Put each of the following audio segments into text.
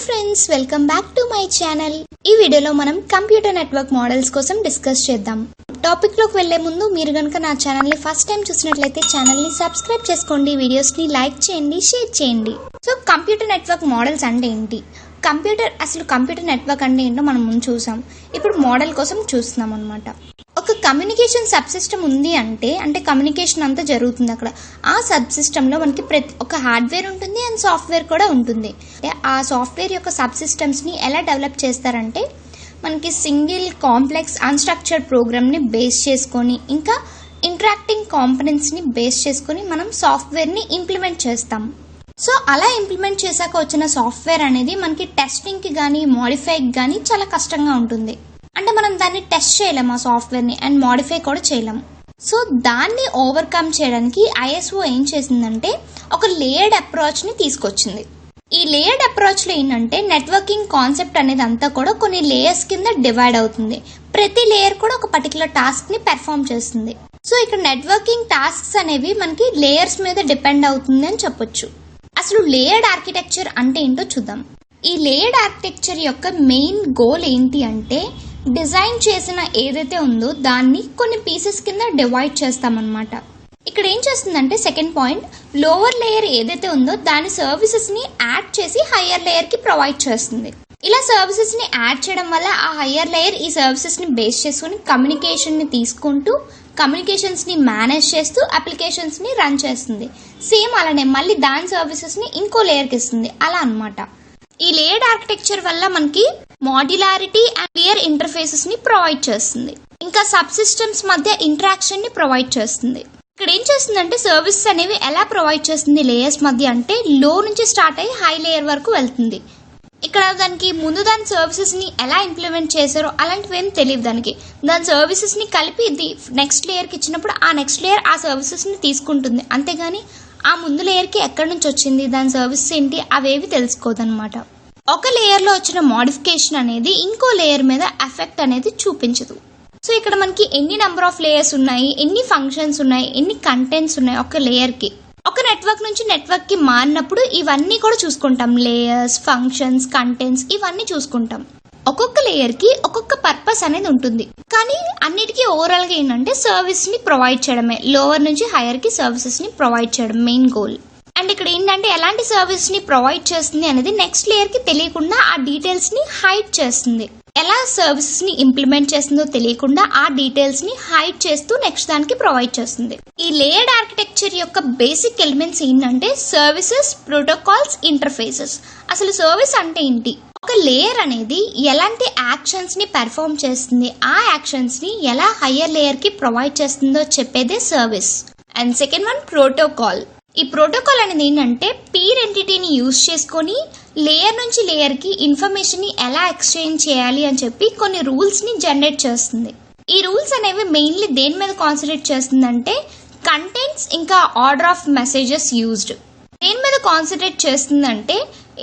Friends, welcome back to my channel. ఈ వీడియోలో మనం కంప్యూటర్ నెట్వర్క్ మోడల్స్ కోసం డిస్కస్ చేద్దాం. టాపిక్ లోకి వెళ్లే ముందు మీరు గనుక నా ఛానల్ ని ఫస్ట్ టైం చూసినట్లయితే ఛానల్ ని సబ్స్క్రైబ్ చేసుకోండి, వీడియోస్ ని లైక్ చేయండి, షేర్ చేయండి. సో కంప్యూటర్ నెట్వర్క్ మోడల్స్ అంటే ఏంటి, కంప్యూటర్ నెట్వర్క్ అంటే ఏంటో మనం ముందు చూసాం. ఇప్పుడు మోడల్ కోసం చూస్తున్నాం అన్నమాట. ఒక కమ్యూనికేషన్ సబ్ సిస్టమ్ ఉంది అంటే కమ్యూనికేషన్ అంతా జరుగుతుంది అక్కడ. ఆ సబ్ సిస్టంలో మనకి ఒక హార్డ్వేర్ ఉంటుంది అండ్ సాఫ్ట్వేర్ కూడా ఉంటుంది. ఆ సాఫ్ట్వేర్ యొక్క సబ్ సిస్టమ్స్ని ఎలా డెవలప్ చేస్తారంటే మనకి సింగిల్ కాంప్లెక్స్ అన్స్ట్రక్చర్డ్ ప్రోగ్రామ్ని బేస్ చేసుకొని ఇంకా ఇంటరాక్టింగ్ కాంపనెంట్స్ని బేస్ చేసుకొని మనం సాఫ్ట్వేర్ని ఇంప్లిమెంట్ చేస్తాం. సో అలా ఇంప్లిమెంట్ చేశాక వచ్చిన సాఫ్ట్వేర్ అనేది మనకి టెస్టింగ్కి కానీ మోడిఫైకి కానీ చాలా కష్టంగా ఉంటుంది. అంటే మనం దాన్ని టెస్ట్ చేయలేము ఆ సాఫ్ట్వేర్ని అండ్ మోడిఫై కూడా చేయలేము. సో దాన్ని ఓవర్కమ్ చేయడానికి ఐఎస్ఓ ఏం చేసిందంటే ఒక లేయర్డ్ అప్రోచ్ని తీసుకొచ్చింది. ఈ లేయర్డ్ అప్రోచ్లో ఏంటంటే నెట్వర్కింగ్ కాన్సెప్ట్ అనేది అంతా కూడా కొన్ని లేయర్స్ కింద డివైడ్ అవుతుంది. ప్రతి లేయర్ కూడా ఒక పర్టికులర్ టాస్క్ని పెర్ఫామ్ చేస్తుంది. సో ఇక్కడ నెట్వర్కింగ్ టాస్క్స్ అనేవి మనకి లేయర్స్ మీద డిపెండ్ అవుతుంది అని చెప్పొచ్చు. అసలు లేయర్డ్ ఆర్కిటెక్చర్ అంటే ఏంటో చూద్దాం. ఈ లేయర్డ్ ఆర్కిటెక్చర్ యొక్క మెయిన్ గోల్ ఏంటి అంటే డిజైన్ చేసిన ఏదైతే ఉందో దాన్ని కొన్ని పీసెస్ కింద డివైడ్ చేస్తామన్నమాట. ఇక్కడ ఏం చేస్తుందంటే సెకండ్ పాయింట్, లోవర్ లేయర్ ఏదైతే ఉందో దాని సర్వీసెస్ ని యాడ్ చేసి హయ్యర్ లేయర్ కి ప్రొవైడ్ చేస్తుంది. ఇలా సర్వీసెస్ ని యాడ్ చేయడం వల్ల ఆ హయ్యర్ లేయర్ ఈ సర్వీసెస్ ని బేస్ చేసుకుని కమ్యూనికేషన్ ని తీసుకుంటూ కమ్యూనికేషన్స్ ని మేనేజ్ చేస్తూ అప్లికేషన్స్ ని రన్ చేస్తుంది. సేమ్ అలానే మళ్ళీ దాని సర్వీసెస్ ని ఇంకో లేయర్ కి ఇస్తుంది. అలా అన్నమాట. ఈ లేయర్డ్ ఆర్కిటెక్చర్ వల్ల మనకి మాడ్యులారిటీ అండ్ క్లియర్ ఇంటర్ఫేసెస్ ని ప్రొవైడ్ చేస్తుంది. ఇంకా సబ్ సిస్టమ్స్ మధ్య ఇంటరాక్షన్ ని ప్రొవైడ్ చేస్తుంది. ఇక్కడ ఏం చేస్తుందంటే సర్వీసెస్ అనేవి ఎలా ప్రొవైడ్ చేస్తుంది లేయర్స్ మధ్య అంటే లో నుంచి స్టార్ట్ అయ్యి హై లేయర్ వరకు వెళ్తుంది. ఇక్కడ దానికి ముందు దాని సర్వీసెస్ ని ఎలా ఇంప్లిమెంట్ చేశారో అలాంటివి ఏం తెలియదు. దాని సర్వీసెస్ ని కలిపి ఇది నెక్స్ట్ లేయర్ కి ఇచ్చినప్పుడు ఆ నెక్స్ట్ లేయర్ ఆ సర్వీసెస్ ని తీసుకుంటుంది. అంతేగాని ఆ ముందు లేయర్ కి ఎక్కడి నుంచి వచ్చింది, దాని సర్వీస్ ఏంటి, అవేవి తెలుసుకోదన్నమాట. ఒక లేయర్ లో వచ్చిన మోడిఫికేషన్ అనేది ఇంకో లేయర్ మీద ఎఫెక్ట్ అనేది చూపించదు. సో ఇక్కడ మనకి ఎన్ని నెంబర్ ఆఫ్ లేయర్స్ ఉన్నాయి, ఎన్ని ఫంక్షన్స్ ఉన్నాయి, ఎన్ని కంటెంట్స్ ఉన్నాయి ఒక లేయర్ కి. ఒక నెట్వర్క్ నుంచి నెట్వర్క్ కి మారినప్పుడు ఇవన్నీ కూడా చూసుకుంటాం. లేయర్స్, ఫంక్షన్స్, కంటెంట్స్ ఇవన్నీ చూసుకుంటాం. ఒక్కొక్క లేయర్ కి ఒక్కొక్క పర్పస్ అనేది ఉంటుంది. కానీ అన్నిటికీ ఓవరాల్ గా ఏంటంటే సర్వీస్ ని ప్రొవైడ్ చేయడమే. లోవర్ నుంచి హైయర్ కి సర్వీసెస్ ని ప్రొవైడ్ చేయడం మెయిన్ గోల్. అండ్ ఇక్కడ ఏంటంటే ఎలాంటి సర్వీస్ ని ప్రొవైడ్ చేస్తుంది అనేది నెక్స్ట్ లేయర్ కి తెలియకుండా ఆ డీటెయిల్స్ ని హైడ్ చేస్తుంది. ఎలా సర్వీసెస్ ని ఇంప్లిమెంట్ చేస్తుందో తెలియకుండా ఆ డీటెయిల్స్ ని హైడ్ చేస్తూ నెక్స్ట్ దానికి ప్రొవైడ్ చేస్తుంది. ఈ లేయర్డ్ ఆర్కిటెక్చర్ యొక్క బేసిక్ ఎలిమెంట్స్ ఏంటంటే సర్వీసెస్, ప్రోటోకాల్స్, ఇంటర్ఫేసెస్. అసలు సర్వీస్ అంటే ఏంటి, ఒక లేయర్ అనేది ఎలాంటి యాక్షన్స్ ని పెర్ఫామ్ చేస్తుంది, ఆ యాక్షన్స్ ని ఎలా హయ్యర్ లేయర్ కి ప్రొవైడ్ చేస్తుందో చెప్పేదే service. And second one protocol. ఈ ప్రోటోకాల్ అనేది ఏంటంటే పీర్ ఎంటిటీని యూజ్ చేసుకొని లేయర్ నుంచి లేయర్ కి ఇన్ఫర్మేషన్ ని ఎలా ఎక్స్చేంజ్ చేయాలి అని చెప్పి కొన్ని రూల్స్ ని జనరేట్ చేస్తుంది. ఈ రూల్స్ అనేవి మెయిన్లీ దేని మీద కాన్సన్ట్రేట్ చేస్తుందంటే కంటెంట్స్ ఇంకా ఆర్డర్ ఆఫ్ మెసేజెస్ యూజ్డ్. దేని మీద కాన్సన్ట్రేట్ చేస్తుందంటే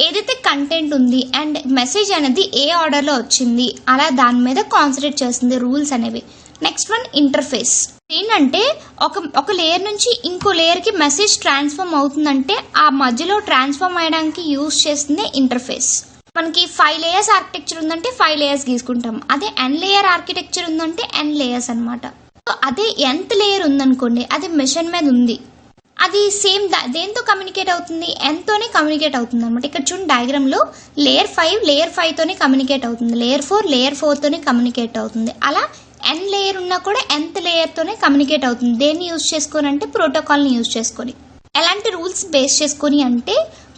ఏదైతే కంటెంట్ ఉంది అండ్ మెసేజ్ అనేది ఏ ఆర్డర్ లో వచ్చింది అలా దాని మీద కాన్సన్ట్రేట్ చేస్తుంది రూల్స్ అనేవి. Next one interface. ఏంటంటే ఒక లేయర్ నుంచి ఇంకో లేయర్ కి మెసేజ్ ట్రాన్స్ఫార్మ్ అవుతుందంటే ఆ మధ్యలో ట్రాన్స్ఫార్మ్ అయ్యడానికి యూజ్ చేస్తుంది ఇంటర్ఫేస్. మనకి 5 లేయర్స్ ఆర్కిటెక్చర్ ఉందంటే 5 లేయర్స్ గీసుకుంటాం. అదే n లేయర్ ఆర్కిటెక్చర్ ఉందంటే n లేయర్స్ అనమాట. అదే nth లేయర్ ఉందనుకోండి, అది మిషన్ మీద ఉంది, అది సేమ్ దేంతో కమ్యూనికేట్ అవుతుంది, n తోనే కమ్యూనికేట్ అవుతుంది అనమాట. ఇక్కడ చూడండి డయాగ్రామ్ లో లేయర్ 5 తోనే కమ్యూనికేట్ అవుతుంది, లేయర్ 4 తోనే కమ్యూనికేట్ అవుతుంది. అలా n లేయర్ ఉన్నా కూడా nth లేయర్ తోనే కమ్యూనికేట్ అవుతుంది. దేన్ని యూజ్ చేసుకొని అంటే ప్రోటోకాల్ ని యూజ్ చేసుకొని. ఎలాంటి రూల్స్ బేస్ చేసుకొని అంటే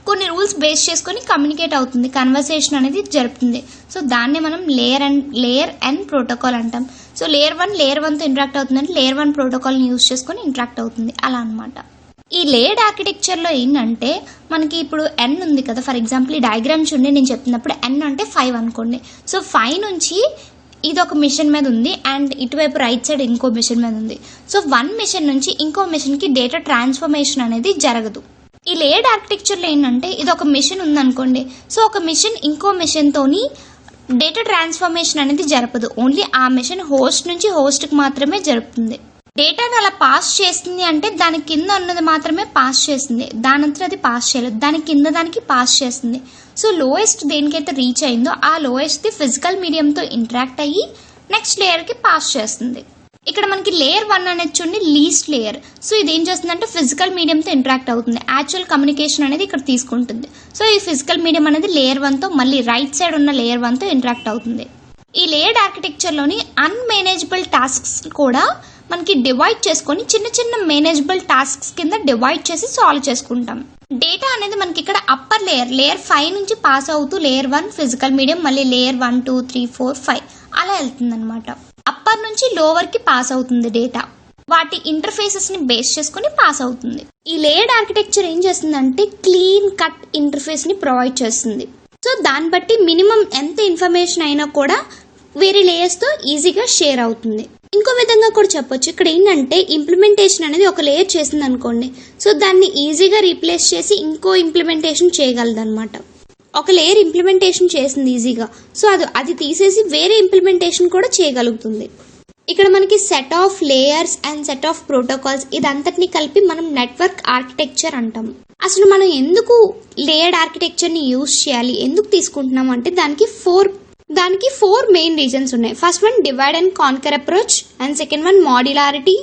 కొన్ని రూల్స్ బేస్ చేసుకొని కమ్యూనికేట్ అవుతుంది, కన్వర్సేషన్ అనేది జరుపుతుంది. సో దాన్ని మనం లేయర్ n ప్రోటోకాల్ అంటాం. సో లేయర్ 1 తో ఇంటరాక్ట్ అవుతుందంటే లేయర్ 1 ప్రోటోకాల్ ని యూజ్ చేసుకొని ఇంటరాక్ట్ అవుతుంది. అలా అనమాట. ఈ లేయర్డ్ ఆర్కిటెక్చర్ లో ఏంటంటే మనకి ఇప్పుడు n ఉంది కదా, ఫర్ ఎగ్జాంపుల్ ఈ డయాగ్రామ్ చూడండి, నేను చెప్పినప్పుడు n అంటే 5 అనుకోండి. సో 5 నుంచి ఇది ఒక మిషన్ మీద ఉంది అండ్ ఇటువైపు రైట్ సైడ్ ఇంకో మిషన్ మీద ఉంది. సో 1 మిషన్ నుంచి ఇంకో మిషన్ కి డేటా ట్రాన్స్ఫర్మేషన్ అనేది జరగదు. ఈ లేయర్డ్ ఆర్కిటెక్చర్ లో ఏంటంటే ఇది ఒక మిషన్ ఉందనుకోండి, సో ఒక మిషన్ ఇంకో మిషన్ తోని డేటా ట్రాన్స్ఫర్మేషన్ అనేది జరపదు. ఓన్లీ ఆ మిషన్ హోస్ట్ నుంచి హోస్ట్ కి మాత్రమే జరుపుతుంది. డేటాను అలా పాస్ చేస్తుంది అంటే దాని కింద ఉన్నది మాత్రమే పాస్ చేస్తుంది, దానంతా అది పాస్ చేయలేదు, దాని కింద దానికి పాస్ చేస్తుంది. సో లోయెస్ట్ దేనికైతే రీచ్ అయిందో ఆ లోయెస్ట్ ది ఫిజికల్ మీడియంతో ఇంటరాక్ట్ అయ్యి నెక్స్ట్ లేయర్కి పాస్ చేస్తుంది. ఇక్కడ మనకి లేయర్ 1 అనేది చూడండి లీస్ట్ లేయర్. సో ఇది ఏం చేస్తుందంటే ఫిజికల్ మీడియంతో ఇంటరాక్ట్ అవుతుంది, యాక్చువల్ కమ్యూనికేషన్ అనేది ఇక్కడ తీసుకుంటుంది. సో ఈ ఫిజికల్ మీడియం అనేది లేయర్ 1తో మళ్ళీ రైట్ సైడ్ ఉన్న లేయర్ 1తో ఇంటరాక్ట్ అవుతుంది. ఈ లేయర్డ్ ఆర్కిటెక్చర్లోని అన్మేనేజబుల్ టాస్క్స్ కూడా మనకి డివైడ్ చేసుకొని చిన్న చిన్న మేనేజబుల్ టాస్క్స్ కింద డివైడ్ చేసి సాల్వ్ చేసుకుంటాం. డేటా అనేది మనకి ఇక్కడ అప్పర్ లేయర్ 5 నుంచి పాస్ అవుతూ లేయర్ 1 ఫిజికల్ మీడియం మళ్ళీ లేయర్ 1 2 3 4 5 అలా వెళ్తుంది అనమాట. అప్పర్ నుంచి లోవర్ కి పాస్ అవుతుంది డేటా, వాటి ఇంటర్ఫేసెస్ ని బేస్ చేసుకుని పాస్ అవుతుంది. ఈ లేయర్డ్ ఆర్కిటెక్చర్ ఏం చేస్తుందంటే క్లీన్ కట్ ఇంటర్ఫేస్ ని ప్రొవైడ్ చేస్తుంది. సో దాన్ని బట్టి మినిమం ఎంత ఇన్ఫర్మేషన్ అయినా కూడా వేరే లేయర్స్ తో ఈజీగా షేర్ అవుతుంది. ఇంకో విధంగా కూడా చెప్పొచ్చు, ఇక్కడ ఏంటంటే ఇంప్లిమెంటేషన్ అనేది ఒక లేయర్ చేసింది అనుకోండి, సో దాన్ని ఈజీగా రీప్లేస్ చేసి ఇంకో ఇంప్లిమెంటేషన్ చేయగలదు అనమాట. ఒక లేయర్ ఇంప్లిమెంటేషన్ చేసింది ఈజీగా, సో అది తీసేసి వేరే ఇంప్లిమెంటేషన్ కూడా చేయగలుగుతుంది. ఇక్కడ మనకి set of layers and set of protocols ఇదంతటిని కలిపి మనం నెట్వర్క్ ఆర్కిటెక్చర్ అంటాం. అసలు మనం ఎందుకు లేయర్డ్ ఆర్కిటెక్చర్ ని యూజ్ చేయాలి, ఎందుకు తీసుకుంటున్నాం అంటే దానికి ఫోర్ మెయిన్ రీజన్స్ ఉన్నాయి. First one divide and conquer approach, and second one modularity,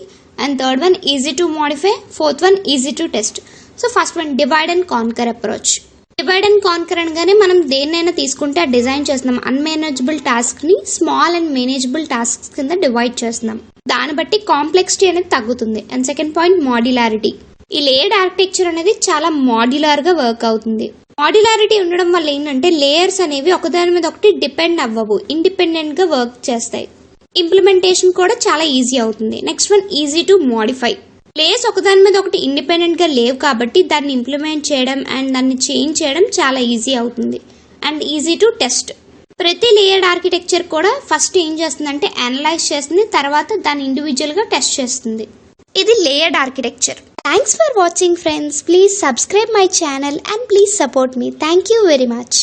and third one easy to modify, fourth one easy to test. So first one divide and conquer approach. Divide and conquer అనగానే మనం దేన్నైనా తీసుకుంటే ఆ design చేస్తున్నాం, unmanageable task ని small and manageable task కింద divide చేస్తున్నాం, దాన్ని బట్టి కాంప్లెక్సిటీ అనేది తగ్గుతుంది. And second point modularity. ఈ లేయర్డ్ ఆర్కిటెక్చర్ అనేది చాలా మాడ్యులర్ గా వర్క్ అవుతుంది. మాడ్యులారిటీ ఉండడం వల్ల ఏంటంటే లేయర్స్ అనేవి ఒకదాని మీద ఒకటి డిపెండ్ అవ్వవు, ఇండిపెండెంట్ గా వర్క్ చేస్తాయి. ఇంప్లిమెంటేషన్ కూడా చాలా ఈజీ అవుతుంది. Next one easy to modify. Layers ఒకదాని మీద ఒకటి ఇండిపెండెంట్ గా లేవు కాబట్టి దాన్ని ఇంప్లిమెంట్ చేయడం అండ్ దాన్ని చేంజ్ చేయడం చాలా ఈజీ అవుతుంది. And easy to test. ప్రతి లేయర్డ్ ఆర్కిటెక్చర్ కూడా ఫస్ట్ ఏం చేస్తుందంటే అనలైజ్ చేస్తుంది, తర్వాత దాన్ని ఇండివిజువల్ గా టెస్ట్ చేస్తుంది. ఇది layered architecture. Thanks for watching friends. Please subscribe my channel and please support me. Thank you very much.